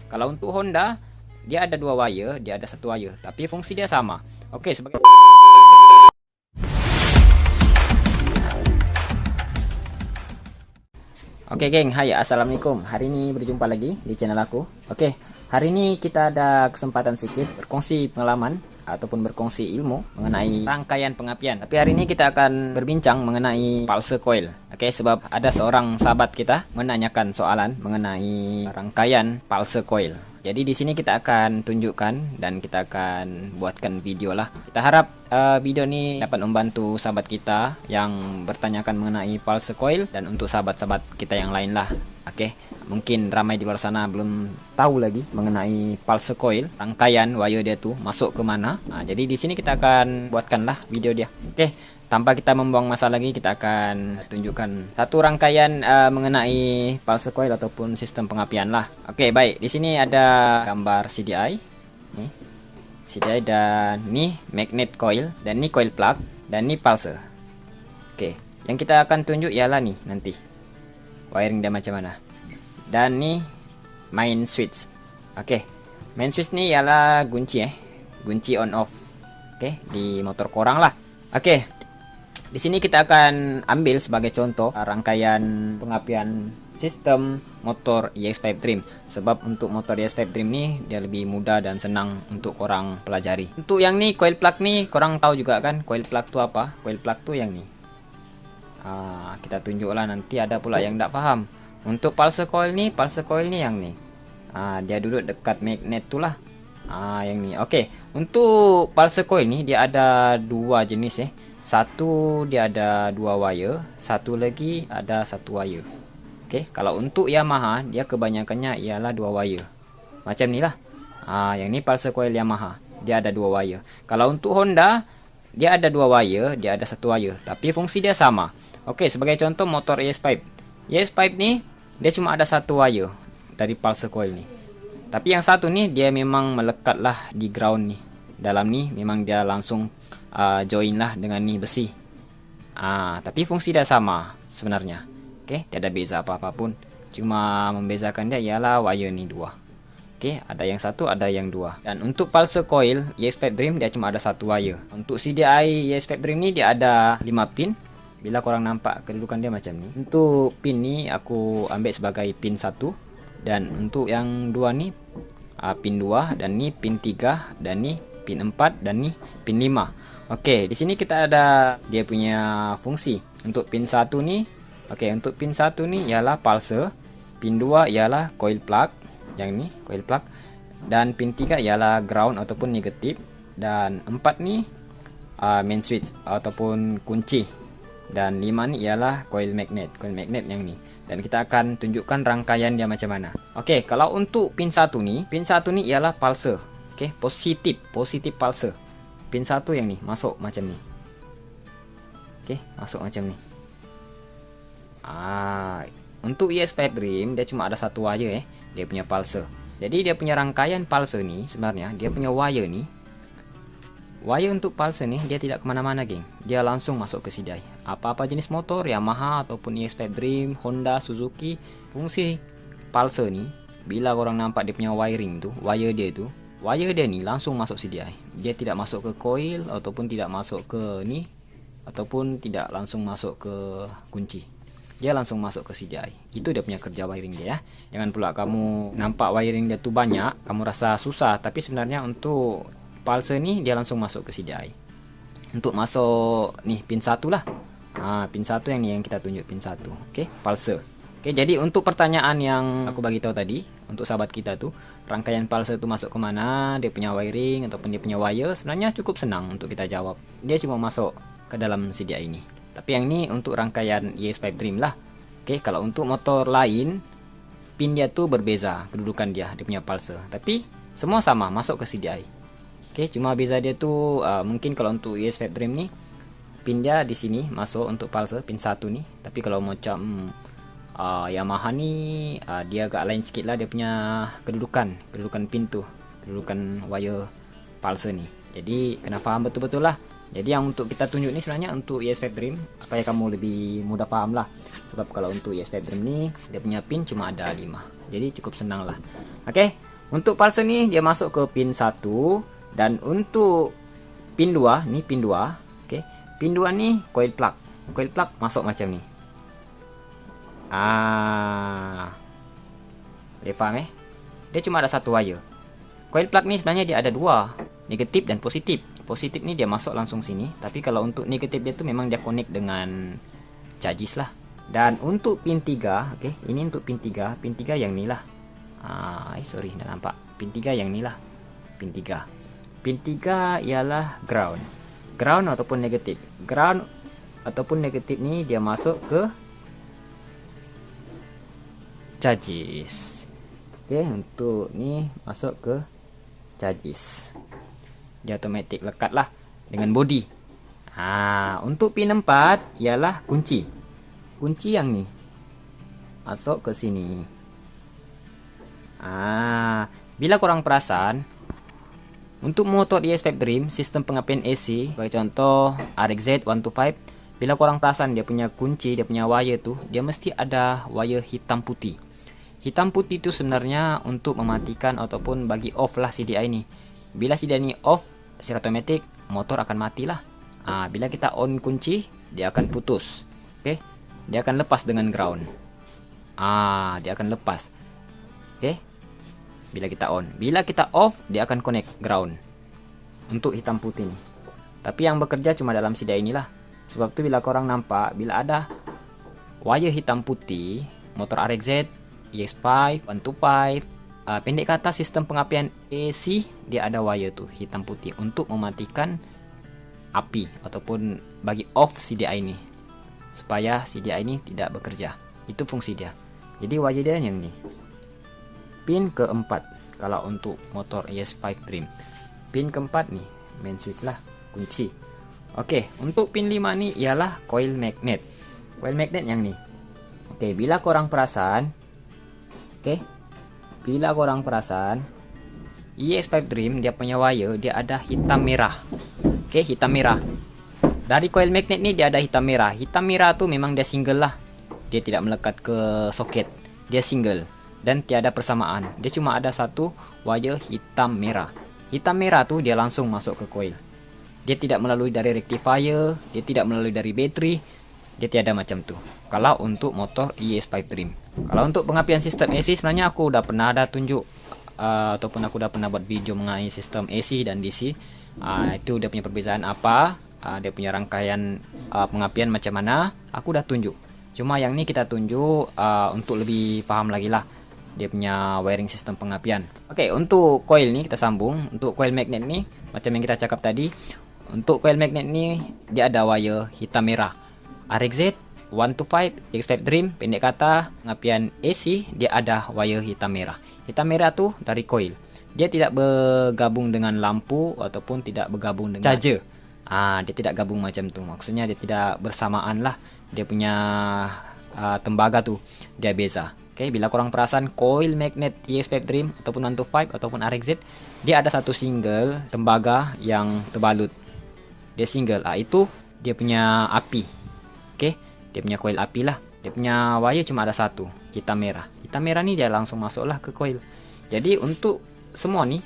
Kalau untuk Honda, dia ada dua wire, dia ada satu wire, tapi fungsi dia sama. Oke, sebagai Oke geng, hai assalamualaikum. Hari ini berjumpa lagi di channel aku. Oke, hari ini kita ada kesempatan sedikit berkongsi pengalaman ataupun berkongsi ilmu mengenai rangkaian pengapian. Tapi hari ini kita akan berbincang mengenai pulse coil. Oke, sebab ada seorang sahabat kita menanyakan soalan mengenai rangkaian pulse coil. Jadi di sini kita akan tunjukkan dan kita akan buatkan video lah. Kita harap video ini dapat membantu sahabat kita yang bertanyakan mengenai pulse coil dan untuk sahabat-sahabat kita yang lain lah. Oke, mungkin ramai di luar sana belum tahu lagi mengenai pulse coil, rangkaian wire dia tuh masuk ke mana. Nah, jadi di sini kita akan buatkanlah video dia. Oke, tanpa kita membuang masa lagi, kita akan tunjukkan satu rangkaian mengenai pulse coil ataupun sistem pengapian lah. Oke, baik. Di sini ada gambar CDI. Nih, CDI dan nih magnet coil dan ini coil plug dan ini pulse. Oke, yang kita akan tunjuk ialah nih nanti wiring dia macam mana. Dan nih main switch. Oke, main switch nih ialah kunci kunci on off. Oke, di motor korang lah. Oke. Di sini kita akan ambil sebagai contoh rangkaian pengapian sistem motor EX5 Dream. Sebab untuk motor EX5 Dream nih dia lebih mudah dan senang untuk korang pelajari. Untuk yang nih coil plug nih korang tahu juga kan coil plug itu apa? Coil plug tuh yang nih. Kita tunjuklah, nanti ada pula yang tidak paham. Untuk pulse coil nih yang nih. Dia duduk dekat magnet tuh lah. Yang nih. Oke, untuk pulse coil nih dia ada dua jenis Satu dia ada dua wire, satu lagi ada satu wire. Oke, kalau untuk Yamaha dia kebanyakannya ialah dua wire. Macam ni lah. Yang ni pulse coil Yamaha, dia ada dua wire. Kalau untuk Honda dia ada dua wire, dia ada satu wire, tapi fungsi dia sama. Oke, sebagai contoh motor EX5. EX5 nih dia cuma ada satu wire dari pulse coil nih. Tapi yang satu nih dia memang melekatlah di ground nih. Dalam nih memang dia langsung join lah dengan nih besi. Tapi fungsi dia sama sebenarnya. Oke, tidak ada beza apa-apa pun. Cuma membezakan dia ialah wire nih dua. Oke, ada yang satu, ada yang dua. Dan untuk pulse coil EX5 Dream dia cuma ada satu wire. Untuk CDI EX5 Dream ini dia ada 5 pin. Bila korang nampak kedudukan dia macam ni. Untuk pin ni aku ambil sebagai pin 1. Dan untuk yang dua ni pin 2 dan ni pin 3 dan ni pin 4 dan ni pin 5. Oke, di sini kita ada dia punya fungsi. Untuk pin 1 ni, untuk pin 1 ni ialah pulse, pin 2 ialah coil plug, yang ni coil plug, dan pin 3 ialah ground ataupun negatif, dan 4 ni main switch ataupun kunci, dan 5 ni ialah coil magnet yang ni. Dan kita akan tunjukkan rangkaian dia macam mana. Oke, kalau untuk pin 1 ni ialah pulse. Oke, positif pulse. Pin 1 yang ni masuk macam ni. Oke, masuk macam ni. Untuk EX5 Dream dia cuma ada satu wire dia punya pulse. Jadi dia punya rangkaian pulse ni sebenarnya dia punya wire ni. Wire untuk pulse ni dia tidak kemana-mana geng. Dia langsung masuk ke CDI. Apa-apa jenis motor Yamaha ataupun EX5 Dream, Honda, Suzuki, fungsi pulse ni bila orang nampak dia punya wiring tu, wire dia ni langsung masuk CDI. Dia tidak masuk ke coil ataupun tidak masuk ke ni ataupun tidak langsung masuk ke kunci. Dia langsung masuk ke CDI. Itu dia punya kerja wiring dia ya. Jangan pula kamu nampak wiring dia tu banyak, kamu rasa susah, tapi sebenarnya untuk pulse ni dia langsung masuk ke CDI. Untuk masuk nih pin 1 lah. Pin 1 yang ni yang kita tunjuk pin 1. Oke, pulse. Oke, jadi untuk pertanyaan yang aku bagi tahu tadi, untuk sahabat kita tuh, rangkaian pulse itu masuk ke mana, dia punya wiring ataupun dia punya wire, sebenarnya cukup senang untuk kita jawab. Dia cuma masuk ke dalam CDI ini. Tapi yang ini untuk rangkaian EX5 Dream lah. Oke, kalau untuk motor lain, pin dia tuh berbeza kedudukan dia punya pulse. Tapi semua sama masuk ke CDI. Oke, cuma beza dia tuh mungkin kalau untuk EX5 Dream nih, pin dia di sini masuk untuk pulse pin 1 nih. Tapi kalau macam Yamaha ni dia agak lain sikit lah dia punya kedudukan pin tuh, kedudukan wire pulse ni. Jadi kena faham betul-betul lah. Jadi yang untuk kita tunjuk ni sebenarnya untuk EX5 Dream supaya kamu lebih mudah paham lah. Sebab kalau untuk EX5 Dream ni dia punya pin cuma ada 5. Jadi cukup senang lah. Oke, Untuk pulse nih dia masuk ke pin 1, dan untuk pin 2 nih pin 2. Oke. Pin 2 nih coil plug. Coil plug masuk macam nih. Paham ya? Dia cuma ada satu wire. Coil plug nih sebenarnya dia ada dua, negatif dan positif. Positif nih dia masuk langsung sini, tapi kalau untuk negatif dia tuh memang dia connect dengan charges lah. Dan untuk pin 3, oke, ini untuk pin 3, pin 3 yang ni lah. Sorry, dah nampak. Pin 3 yang ni lah. Pin 3. Pin 3 ialah ground. Ground ataupun negatif. Ground ataupun negatif ni dia masuk ke charges. Oke, untuk ni masuk ke charges. Dia otomatik lekat lah dengan body. Untuk pin 4 ialah kunci. Kunci yang ni masuk ke sini. Bila korang perasan, untuk motor ES5 Dream sistem pengapian AC, bagi contoh RXZ 125, bila korang perasan dia punya kunci, dia punya wire tu, dia mesti ada wire hitam putih. Hitam putih itu sebenarnya untuk mematikan ataupun bagi off lah CDI ini. Bila CDI ini off, secara otomatik motor akan matilah. Bila kita on kunci, dia akan putus. Oke, dia akan lepas dengan ground. Dia akan lepas. Oke, bila kita on. Bila kita off, dia akan connect ground. Untuk hitam putih nih. Tapi yang bekerja cuma dalam CDI inilah. Sebab tu bila korang nampak, bila ada wire hitam putih, motor RXZ EX5 125, pendek kata sistem pengapian AC, dia ada wire tuh hitam putih untuk mematikan api ataupun bagi off CDI ini, supaya CDI ini tidak bekerja. Itu fungsi dia. Jadi wire dia yang ini. Pin keempat kalau untuk motor ES5 Dream. Pin keempat nih main switch lah, kunci. Oke, untuk pin 5 nih ialah coil magnet. Coil magnet yang nih. Oke, bila korang perasan, ES5 Dream dia punya wire dia ada hitam merah. Oke, hitam merah. Dari coil magnet ni dia ada hitam merah. Hitam merah tu memang dia single lah. Dia tidak melekat ke soket. Dia single dan tiada persamaan. Dia cuma ada satu wire hitam merah. Hitam merah tu dia langsung masuk ke coil. Dia tidak melalui dari rectifier, dia tidak melalui dari bateri. Dia tiada macam tu. Kalau untuk motor ES5 Dream. Kalau untuk pengapian sistem AC sebenarnya aku udah pernah ada tunjuk ataupun aku udah pernah buat video mengenai sistem AC dan DC. Itu dia punya perbezaan apa, dia punya rangkaian pengapian macam mana, aku udah tunjuk. Cuma yang ni kita tunjuk untuk lebih paham lagi lah dia punya wiring sistem pengapian. Oke, untuk coil ni kita sambung. Untuk coil magnet ni macam yang kita cakap tadi, untuk coil magnet ni dia ada wire hitam merah. RXZ 125 EX5 Dream, pendek kata pengapian AC, dia ada wire hitam merah. Hitam merah tu dari coil. Dia tidak bergabung dengan lampu ataupun tidak bergabung dengan charger. Dia tidak gabung macam tu. Maksudnya dia tidak bersamaan lah. Dia punya tembaga tu dia beza. Oke, bila korang perasan coil magnet EX5 Dream ataupun 125 ataupun RXZ, dia ada satu single tembaga yang terbalut. Dia single. Itu dia punya api. Oke, dia punya coil api lah. Dia punya wire cuma ada satu, hitam merah. Hitam merah ni dia langsung masuklah ke coil. Jadi untuk semua ni,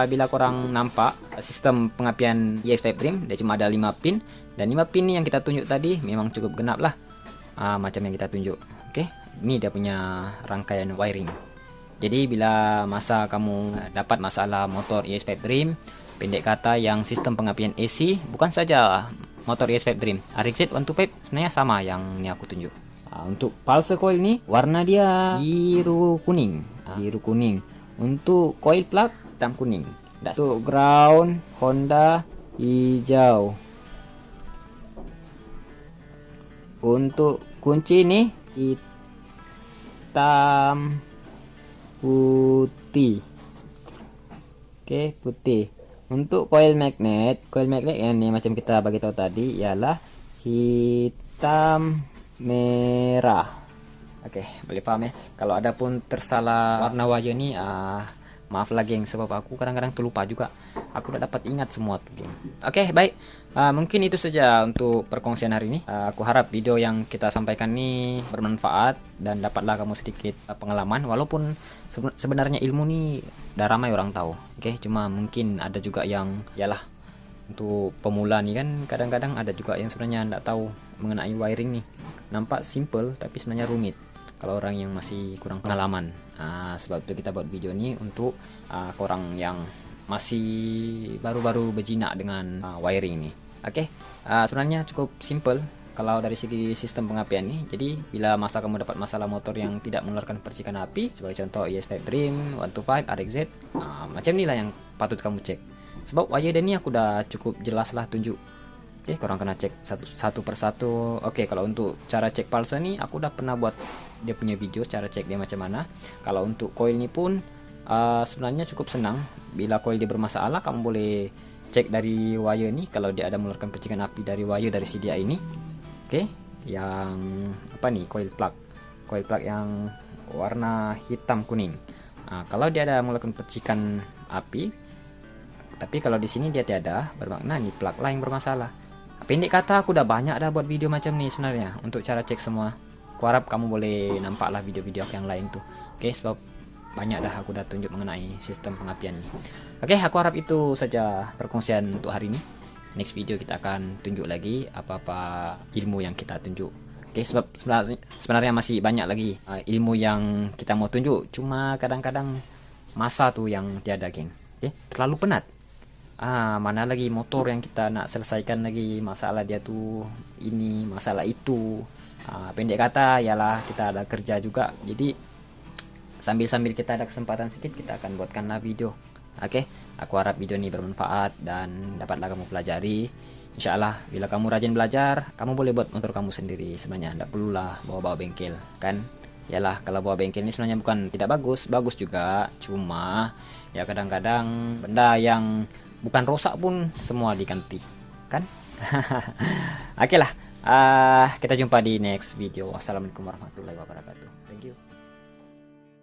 bila korang nampak sistem pengapian EX5 Dream, dia cuma ada 5 pin. Dan 5 pin ni yang kita tunjuk tadi memang cukup genap lah, macam yang kita tunjuk. Oke, ini dia punya rangkaian wiring. Jadi bila masa kamu dapat masalah motor EX5 Dream, pendek kata yang sistem pengapian AC, bukan saja motor ES5 Dream, RXZ 125 sebenarnya sama yang ni aku tunjuk. Untuk pulse coil ni warna dia biru kuning. Biru kuning. Untuk coil plug hitam kuning. Untuk ground Honda hijau. Untuk kunci ni hitam putih. Oke, putih. Untuk coil magnet yang ni macam kita bagi tahu tadi ialah hitam merah. Oke, boleh paham ya. Kalau ada pun tersalah warna wajah ni, maaf lagi geng, sebab aku kadang-kadang terlupa juga. Aku udah dapat ingat semua tuh geng. Oke, baik. Mungkin itu saja untuk perkongsian hari ini. Aku harap video yang kita sampaikan ini bermanfaat dan dapatlah kamu sedikit pengalaman. Walaupun sebenarnya ilmu ni udah ramai orang tahu. Oke, cuma mungkin ada juga yang yalah untuk pemula nih kan, kadang-kadang ada juga yang sebenarnya nggak tahu mengenai wiring nih. Nampak simple tapi sebenarnya rumit kalau orang yang masih kurang pengalaman. Sebab itu kita buat video ini untuk orang yang masih baru-baru berjinak dengan wiring ini. Oke, sebenarnya cukup simple kalau dari segi sistem pengapian nih. Jadi bila masa kamu dapat masalah motor yang tidak mengeluarkan percikan api, sebagai contoh ES5 Dream, 125, RXZ, macam inilah yang patut kamu cek. Sebab wire ini aku udah cukup jelas lah tunjuk. Oke, korang kena cek satu persatu. Oke, kalau untuk cara cek pulsa nih aku udah pernah buat dia punya video cara cek dia macam mana. Kalau untuk coil ini pun sebenarnya cukup senang. Bila coil dia bermasalah, kamu boleh cek dari wire nih kalau dia ada mengeluarkan percikan api dari wire dari CDI ini. Oke, yang apa nih, coil plug yang warna hitam kuning. Kalau dia ada mengeluarkan percikan api, tapi kalau di sini dia tiada, bermakna ini plug lah yang bermasalah. Pendek kata, aku udah banyak dah buat video macam nih sebenarnya untuk cara cek semua. Aku harap kamu boleh nampak lah video-video yang lain tuh. Oke, sebab banyak dah aku udah tunjuk mengenai sistem pengapian nih. Oke, aku harap itu saja perkongsian untuk hari ini. Next video kita akan tunjuk lagi apa-apa ilmu yang kita tunjuk. Oke, sebab sebenarnya masih banyak lagi ilmu yang kita mau tunjuk. Cuma kadang-kadang masa tuh yang tiada, geng. Oke, terlalu penat. Mana lagi motor yang kita nak selesaikan lagi, masalah dia tuh ini, masalah itu. Pendek kata, yalah kita ada kerja juga. Jadi sambil kita ada kesempatan sedikit, kita akan buatkanlah video. Oke, aku harap video ini bermanfaat dan dapatlah kamu pelajari. Insyaallah bila kamu rajin belajar, kamu boleh buat motor kamu sendiri. Sebenarnya tidak perlulah bawa-bawa bengkel, kan? Yalah, kalau bawa bengkel ini sebenarnya bukan tidak bagus, bagus juga. Cuma ya kadang-kadang benda yang bukan rusak pun semua diganti, kan? Oke lah, kita jumpa di next video. Wassalamualaikum warahmatullahi wabarakatuh. Thank you.